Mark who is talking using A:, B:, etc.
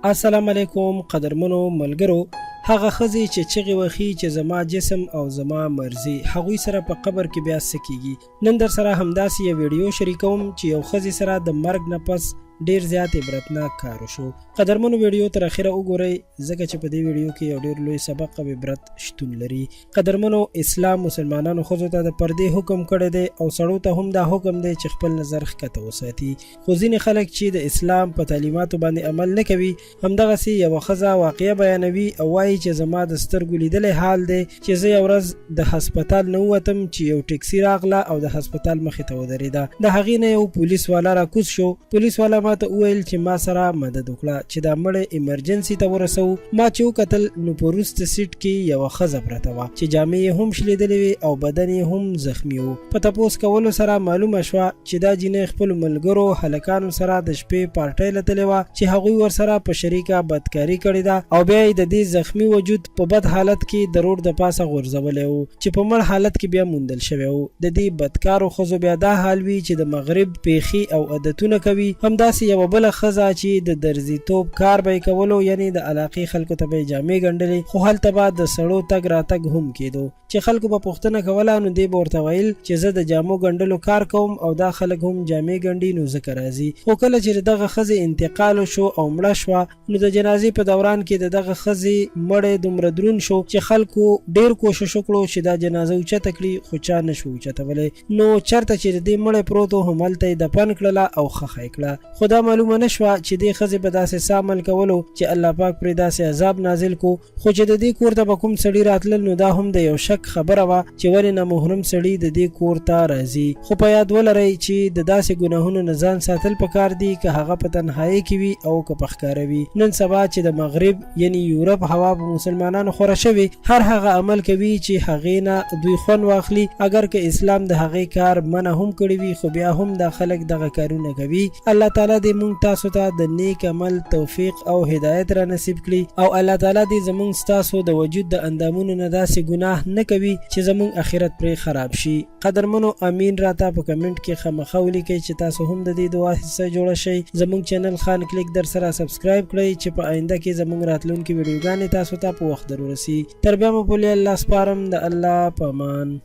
A: السلام علیکم قدرمنو ملګرو. هغه ښځې چې چغې وهي چې زما جسم او زما مرضي، هغوی سره په قبر کې بیا څه کیږي؟ نن در سره همداسې یو ویډیو شریکوم چې یو ښځې سره د مرګ نه پس ډیر زیات عبرتناک کار وشو. قدرمنو ویډیو تر اخره وګورئ ځکه چې په دې ویډیو کې یو ډیر لوی سبق او عبرت شتون لري. قدرمنو اسلام مسلمانانو ښځو ته د پردې حکم کړی دی او سړو ته هم دا حکم دی چې خپل نظر ښکته وساتي. خو ځینې خلک چې د اسلام په تعلیماتو باندې عمل نه کوي، همدغسې یوه ښځه واقعه بیانوي او وایي چې زما د سترګو لیدلی حال دی چې زه یو ورځ د هسپتال نه ووتم چې یو ټکسي راغله او د هسپتال مخې ته ودرېده. د هغې نه یو پولیس والا راکوز شو. پولیس والا ما ته وویل چې ما سره مدد وکړه چې دا مړی ایمرجنسي ته ورسوو. ما چې وکتل نو په وروسته سیټ کې یوه ښځه پرته وه چې جامې یې هم شلېدلې وې او بدن یې هم زخمي و. په تپوس کولو سره معلومه شوه چې دا جینۍ خپلو ملګرو هلکانو سره د شپې پارټۍ لتلې وه چې هغوی ورسره په شریکه بدکاري کړې ده او بیا یې د دې زخمي وجود په بد حالت کې د روډ د پاسه غورځولی و چې په مړ حالت کې بیا موندل شوی و. د دې بدکارو ښځو بیا دا حال وي چې د مغرب پیښې او عادتونه کوي. همداسې یوه بله ښځه چې د درزیتوب کار به یې کولو، یعنې د علاقې خلکو ته به یې جامې ګنډلې، خو هلته به د سړو تګ راتګ هم کېدو. چې خلکو به پوښتنه کوله نو دی به ورته ویل چې زه د جامو ګنډلو کار کوم او دا خلک هم جامې ګنډي نو ځکه راځي. خو کله چې دغه ښځې انتقال وشو او مړه شوه نو د جنازې په دوران کې د دغه ښځې مړی دومره دروند شو چې خلکو ډېر کوشش وکړو چې دا جنازه اوچته کړي، خو چا نه شو اوچتولی. نو چېرته چې د دې مړی پروت و همالته یې دفن کړله او ښخه یې کړه. خو دا معلومه نه شوه چې دې ښځې به داسې څه عمل کولو چې الله پاک پرې داسې عذاب نازل کو. خو چې د دې کور ته به کوم سړي راتلل نو دا هم د یو شک خبره وه چې ولې نامحرم سړي د دې کور ته راځي. خو په یاد ولرئ چې د داسې ګناهونو نه ځان ساتل پکار دي که هغه په تنهایي کې وي او که په ښکاره وي. نن سبا چې د مغرب یعنی یورپ هوا په مسلمانانو خوره شوې، هر هغه عمل کوي چې هغې نه دوی خوند واخلي. اگر که اسلام د هغې کار منع هم کړی وي خو بیا هم دا خلک دغه کارونه کوي. الله تعالی دې موږ تاسو ته د نیک عمل توفیق او هدایت را نصیب کړي او الله تعالی دې زموږ ستاسو د وجود د اندامونو نه داسې ګناه نه کوي چې زموږ آخرت پرې خراب شي. قدرمنو امین راته په کمنټ کې خامخا ولیکئ چې تاسو هم د دې دعا حصه جوړه شئ. زموږ چینل خان کلیک در سره سبسکرایب کړئ چې په آینده کې زموږ راتلونکي ویډیوګانې تاسو ته په وخت در ورسي. تر بیا مو په الله سپارم. د الله په امان.